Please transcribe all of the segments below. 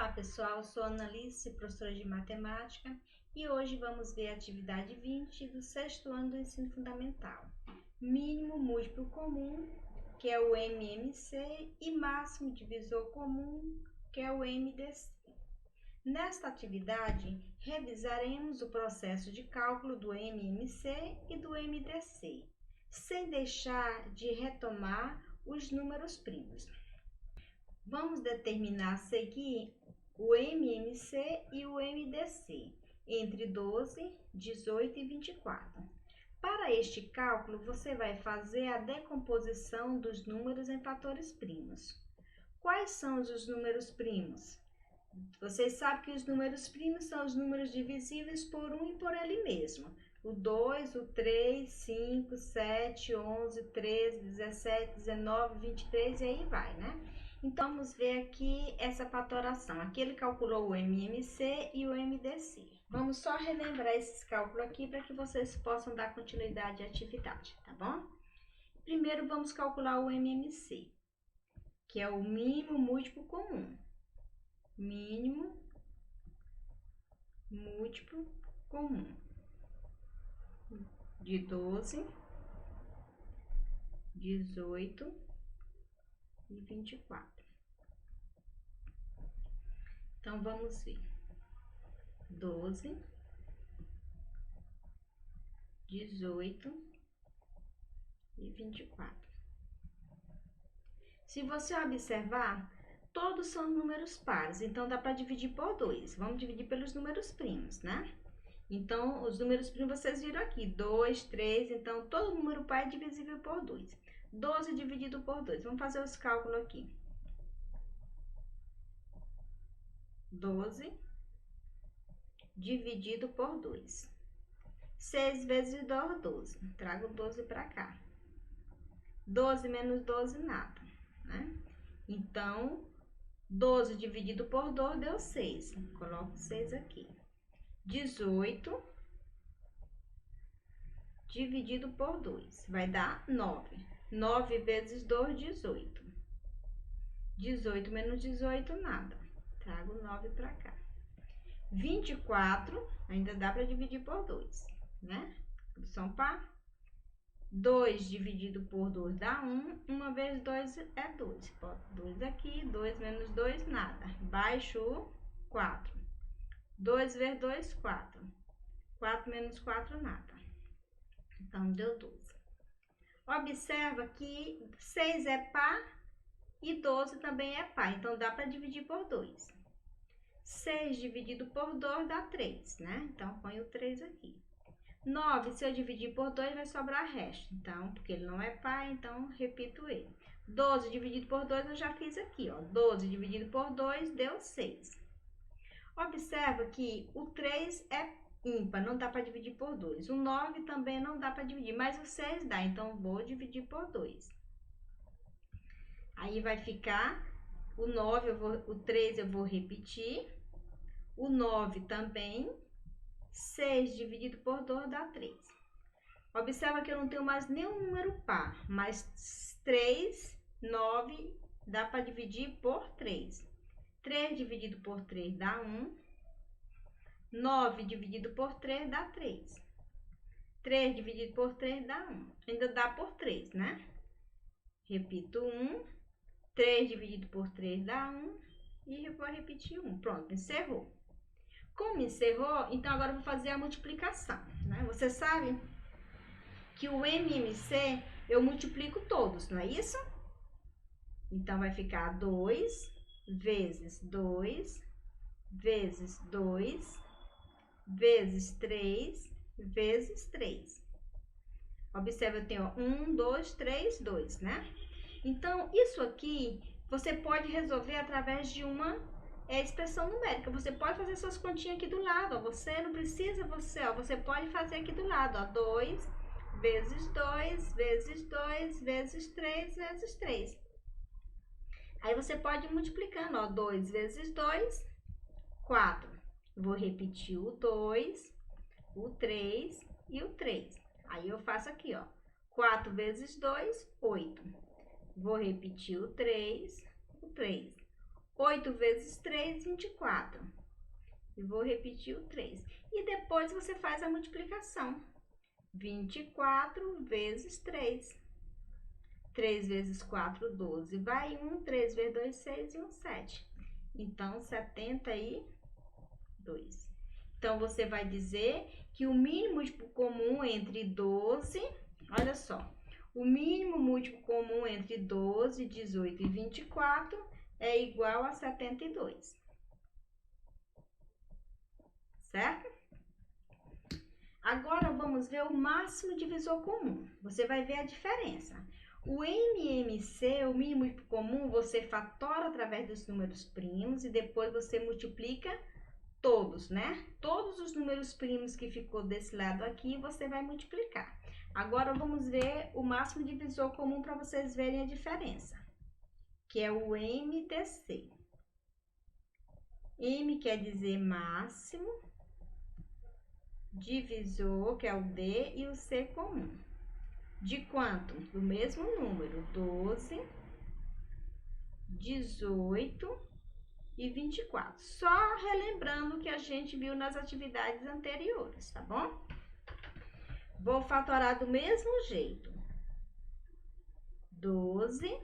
Olá pessoal, eu sou Analice, professora de matemática, e hoje vamos ver a atividade 20 do sexto ano do ensino fundamental. Mínimo múltiplo comum, que é o MMC, e máximo divisor comum, que é o MDC. Nesta atividade, revisaremos o processo de cálculo do MMC e do MDC, sem deixar de retomar os números primos. Vamos determinar a seguir o MMC e o MDC entre 12, 18 e 24. Para este cálculo, você vai fazer a decomposição dos números em fatores primos. Quais são os números primos? Vocês sabem que os números primos são os números divisíveis por 1 e por ele mesmo. O 2, o 3, 5, 7, 11, 13, 17, 19, 23 e aí vai, né? Então, vamos ver aqui essa fatoração. Aqui ele calculou o MMC e o MDC. Vamos só relembrar esses cálculos aqui para que vocês possam dar continuidade à atividade, tá bom? Primeiro, vamos calcular o MMC, que é o mínimo múltiplo comum. Mínimo múltiplo comum de 12, 18 e 24. Então, vamos ver. 12, 18 e 24. Se você observar, todos são números pares, então dá para dividir por 2. Vamos dividir pelos números primos, né? Então, os números primos vocês viram aqui, 2, 3, então todo número par é divisível por 2. 12 dividido por 2, vamos fazer os cálculos aqui. 12 dividido por 2. 6 vezes 2, 12. Trago 12 para cá. 12 menos 12, nada, né? Então, 12 dividido por 2 deu 6. Coloco 6 aqui. 18 dividido por 2 vai dar 9. 9 vezes 2, 18. 18 menos 18, nada. Trago 9 para cá. 24, ainda dá para dividir por 2, né? São par. 2 dividido por 2 dá 1. 1 vezes 2 é 2. Boto 2 aqui. 2 menos 2, nada. Baixo 4. 2 vezes 2, 4. 4 menos 4, nada. Então, deu 12. Observa que 6 é par e 12 também é par. Então, dá para dividir por 2. 6 dividido por 2 dá 3, né? Então, põe o 3 aqui. 9, se eu dividir por 2, vai sobrar resto. Então, porque ele não é par, então, repito ele. 12 dividido por 2, eu já fiz aqui, ó. 12 dividido por 2 deu 6. Observa que o 3 é ímpar, não dá para dividir por 2. O 9 também não dá para dividir, mas o 6 dá, então, vou dividir por 2. Aí, vai ficar o 9, o 3 eu vou repetir. O 9 também. 6 dividido por 2 dá 3. Observa que eu não tenho mais nenhum número par, mas 3, 9, dá para dividir por 3. 3 dividido por 3 dá 1. 9 dividido por 3 dá 3. 3 dividido por 3 dá 1. Ainda dá por 3, né? Repito 1. 3 dividido por 3 dá 1. E eu vou repetir 1. Pronto, encerrou. Como encerrou, então agora eu vou fazer a multiplicação, né? Você sabe que o MMC eu multiplico todos, não é isso? Então, vai ficar 2 vezes 2 vezes 2 vezes 3 vezes 3. Observa, eu tenho 1, 2, 3, 2, né? Então, isso aqui você pode resolver através de uma expressão numérica. Você pode fazer suas continhas aqui do lado, ó. Você não precisa, você pode fazer aqui do lado, ó. 2 vezes 2 vezes 2 vezes 3 vezes 3. Aí, você pode ir multiplicando, ó. 2 vezes 2, 4. Vou repetir o 2, o 3 e o 3. Aí, eu faço aqui, ó. 4 vezes 2, 8. Vou repetir o 3, o 3. 8 vezes 3, 24. E vou repetir o 3. E depois você faz a multiplicação. 24 vezes 3. 3 vezes 4, 12. Vai 1, 3 vezes 2, 6 e 1, 7. Então, 72. Então, você vai dizer que o mínimo múltiplo comum entre 12, olha só, o mínimo múltiplo comum entre 12, 18 e 24 é igual a 72. Certo? Agora, vamos ver o máximo divisor comum. Você vai ver a diferença. O MMC, o mínimo múltiplo comum, você fatora através dos números primos e depois você multiplica todos, né? Todos os números primos que ficou desse lado aqui, você vai multiplicar. Agora, vamos ver o máximo divisor comum para vocês verem a diferença, que é o MDC. M quer dizer máximo, divisor, que é o D, e o C comum. De quanto? Do mesmo número, 12, 18 e 24. Só relembrando o que a gente viu nas atividades anteriores, tá bom? Vou fatorar do mesmo jeito. 12,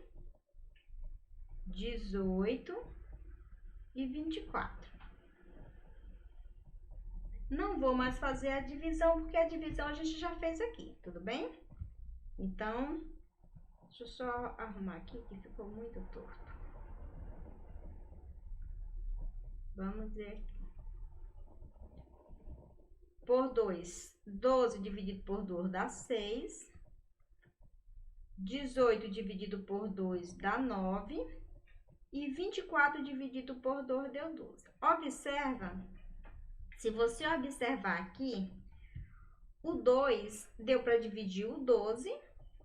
18 e 24. Não vou mais fazer a divisão, porque a divisão a gente já fez aqui, tudo bem? Então, deixa eu só arrumar aqui, que ficou muito torto. Vamos ver aqui. Por 2, 12 dividido por 2 dá 6. 18 dividido por 2 dá 9. E 24 dividido por 2 deu 12. Observa, se você observar aqui, o 2 deu para dividir o 12,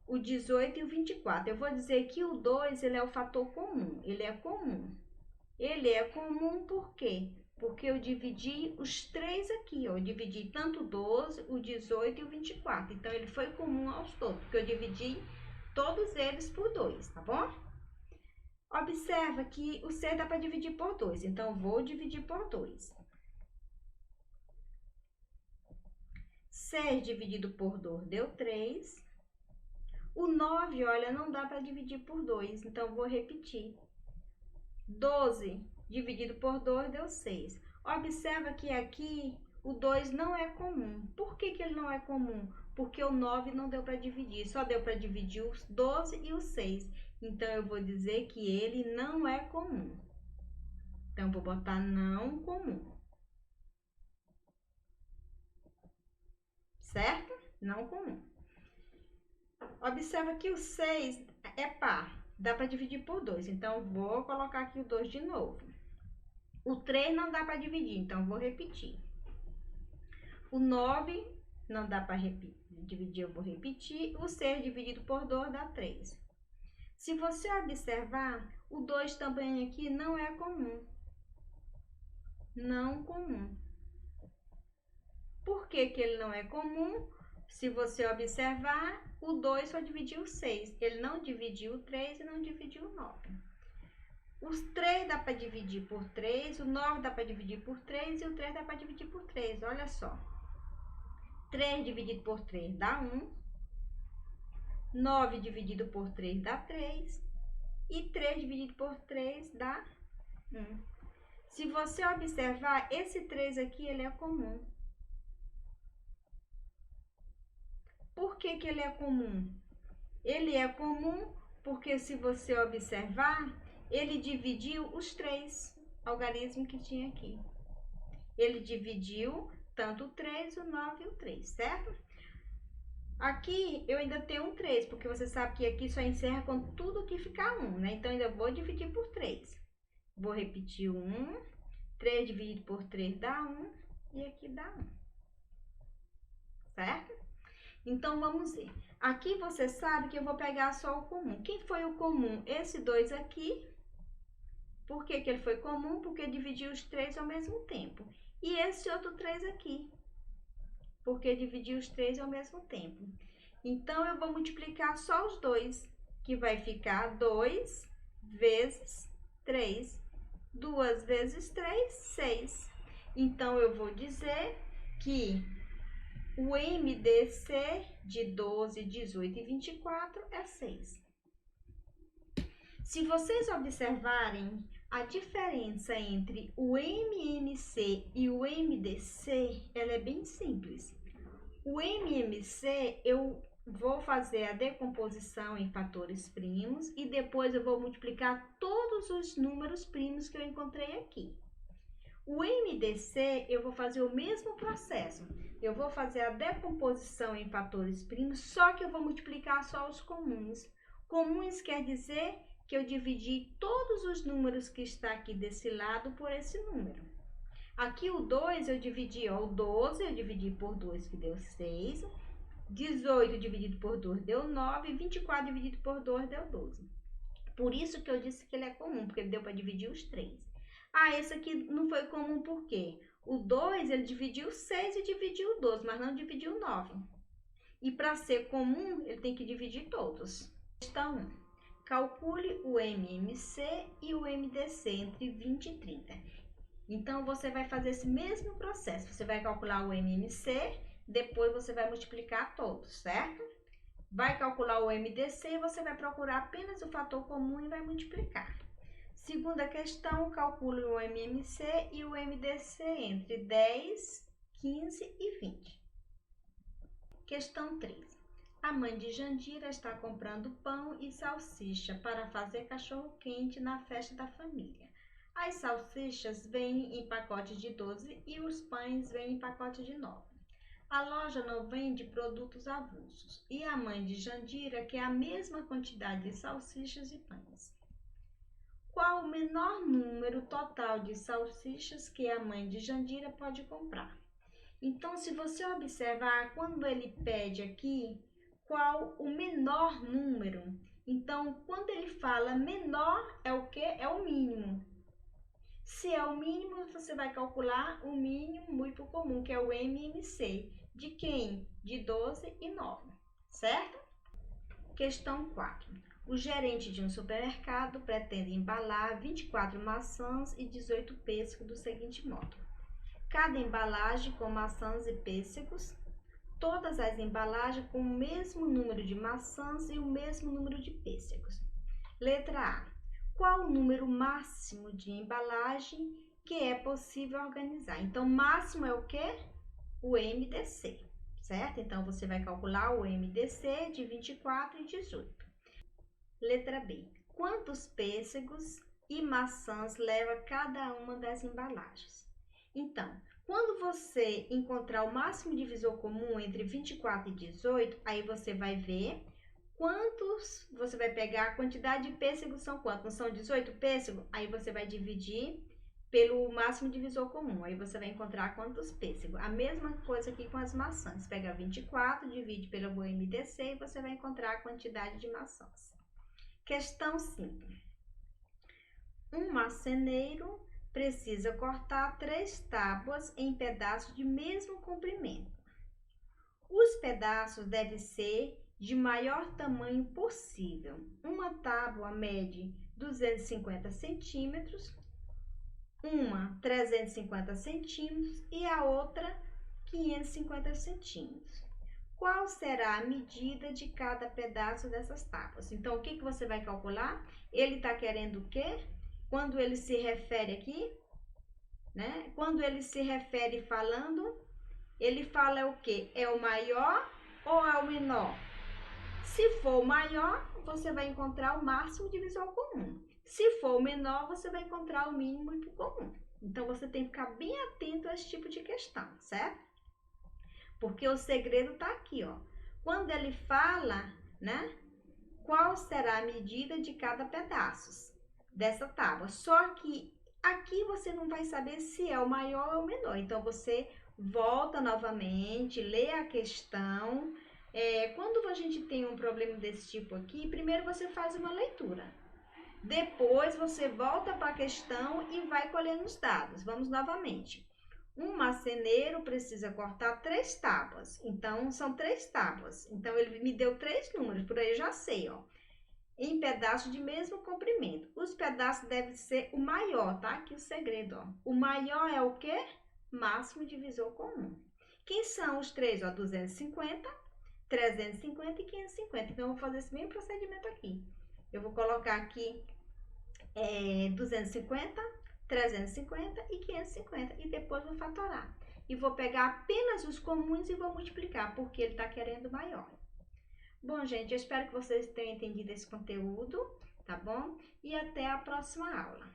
o 18 e o 24. Eu vou dizer que o 2, ele é o fator comum, ele é comum. Ele é comum por quê? Porque eu dividi os três aqui, ó. Eu dividi tanto o 12, o 18 e o 24. Então, ele foi comum aos todos, porque eu dividi todos eles por 2, tá bom? Observa que o C dá para dividir por 2, então, vou dividir por 2. 6 dividido por 2 deu 3. O 9, olha, não dá para dividir por 2, então, vou repetir. 12 dividido por 2 deu 6. Observa que aqui o 2 não é comum. Por que ele não é comum? Porque o 9 não deu para dividir, só deu para dividir os 12 e o 6. Então, eu vou dizer que ele não é comum. Então, vou botar não comum. Certo? Não comum. Observa que o 6 é par. Dá para dividir por 2, então vou colocar aqui o 2 de novo. O 3 não dá para dividir, então vou repetir. O 9 não dá para dividir, eu vou repetir. O 6 dividido por 2 dá 3. Se você observar, o 2 também aqui não é comum. Não comum. Por que ele não é comum? Se você observar, o 2 só dividiu o 6. Ele não dividiu o 3 e não dividiu o 9. Os 3 dá para dividir por 3, o 9 dá para dividir por 3 e o 3 dá para dividir por 3. Olha só. 3 dividido por 3 dá 1. 9 dividido por 3 dá 3. E 3 dividido por 3 dá 1. Se você observar, esse 3 aqui, ele é comum. Por que ele é comum? Ele é comum porque, se você observar, ele dividiu os 3 algarismos que tinha aqui. Ele dividiu tanto o 3, o 9 e o 3, certo? Aqui eu ainda tenho um 3, porque você sabe que aqui só encerra com tudo que ficar 1, né? Então, ainda vou dividir por 3. Vou repetir o 1. 3 dividido por 3 dá 1. E aqui dá 1. Certo? Então, vamos ver. Aqui você sabe que eu vou pegar só o comum. Quem foi o comum? Esse 2 aqui. Por que ele foi comum? Porque dividiu os 3 ao mesmo tempo. E esse outro 3 aqui. Porque dividiu os 3 ao mesmo tempo. Então, eu vou multiplicar só os 2, que vai ficar 2 vezes 3. 2 vezes 3, 6. Então, eu vou dizer que o MDC de 12, 18 e 24 é 6. Se vocês observarem a diferença entre o MMC e o MDC, ela é bem simples. O MMC, eu vou fazer a decomposição em fatores primos e depois eu vou multiplicar todos os números primos que eu encontrei aqui. O MDC, eu vou fazer o mesmo processo. Eu vou fazer a decomposição em fatores primos, só que eu vou multiplicar só os comuns. Comuns quer dizer que eu dividi todos os números que está aqui desse lado por esse número. Aqui o 2 eu dividi, ó, o 12 eu dividi por 2 que deu 6, 18 dividido por 2 deu 9, 24 dividido por 2 deu 12. Por isso que eu disse que ele é comum, porque ele deu para dividir os 3. Ah, esse aqui não foi comum por quê? O 2 ele dividiu 6 e dividiu 12, mas não dividiu 9. E para ser comum, ele tem que dividir todos. Questão 1. Calcule o MMC e o MDC entre 20 e 30. Então, você vai fazer esse mesmo processo. Você vai calcular o MMC, depois você vai multiplicar todos, certo? Vai calcular o MDC e você vai procurar apenas o fator comum e vai multiplicar. Segunda questão, calcule o MMC e o MDC entre 10, 15 e 20. Questão 3. A mãe de Jandira está comprando pão e salsicha para fazer cachorro-quente na festa da família. As salsichas vêm em pacote de 12 e os pães vêm em pacote de 9. A loja não vende produtos avulsos e a mãe de Jandira quer a mesma quantidade de salsichas e pães. Qual o menor número total de salsichas que a mãe de Jandira pode comprar? Então, se você observar, quando ele pede aqui, qual o menor número? Então, quando ele fala menor, é o quê? É o mínimo. Se é o mínimo, você vai calcular o mínimo muito comum, que é o MMC. De quem? De 12 e 9, certo? Questão 4. O gerente de um supermercado pretende embalar 24 maçãs e 18 pêssegos do seguinte modo. Cada embalagem com maçãs e pêssegos, todas as embalagens com o mesmo número de maçãs e o mesmo número de pêssegos. Letra A. Qual o número máximo de embalagem que é possível organizar? Então, máximo é o quê? O MDC, certo? Então, você vai calcular o MDC de 24 e 18. Letra B. Quantos pêssegos e maçãs leva cada uma das embalagens? Então, quando você encontrar o máximo divisor comum entre 24 e 18, aí você vai ver quantos, você vai pegar a quantidade de pêssegos são quantos? Não são 18 pêssegos? Aí você vai dividir pelo máximo divisor comum, aí você vai encontrar quantos pêssegos. A mesma coisa aqui com as maçãs, pega 24, divide pelo MDC e você vai encontrar a quantidade de maçãs. Questão 5. Um marceneiro precisa cortar 3 tábuas em pedaços de mesmo comprimento. Os pedaços devem ser de maior tamanho possível. Uma tábua mede 250 centímetros, uma 350 centímetros e a outra 550 centímetros. Qual será a medida de cada pedaço dessas tábuas? Então, o que você vai calcular? Ele está querendo o quê? Quando ele se refere aqui, né? Quando ele se refere falando, ele fala o quê? É o maior ou é o menor? Se for o maior, você vai encontrar o máximo divisor comum. Se for o menor, você vai encontrar o mínimo e o comum. Então, você tem que ficar bem atento a esse tipo de questão, certo? Porque o segredo está aqui, ó. Quando ele fala, né? Qual será a medida de cada pedaço dessa tábua? Só que aqui você não vai saber se é o maior ou o menor. Então, você volta novamente, lê a questão. Quando a gente tem um problema desse tipo aqui, primeiro você faz uma leitura. Depois, você volta para a questão e vai colhendo os dados. Vamos novamente. Um marceneiro precisa cortar 3 tábuas. Então, são 3 tábuas. Então, ele me deu 3 números. Por aí eu já sei, ó. em pedaços de mesmo comprimento. Os pedaços devem ser o maior, tá? Aqui o segredo, ó. O maior é o quê? Máximo divisor comum. Quem são os três? Ó, 250, 350 e 550. Então, eu vou fazer esse mesmo procedimento aqui. Eu vou colocar aqui 250, 350 e 550 e depois vou fatorar. E vou pegar apenas os comuns e vou multiplicar, porque ele está querendo maior. Bom, gente, eu espero que vocês tenham entendido esse conteúdo, tá bom? E até a próxima aula.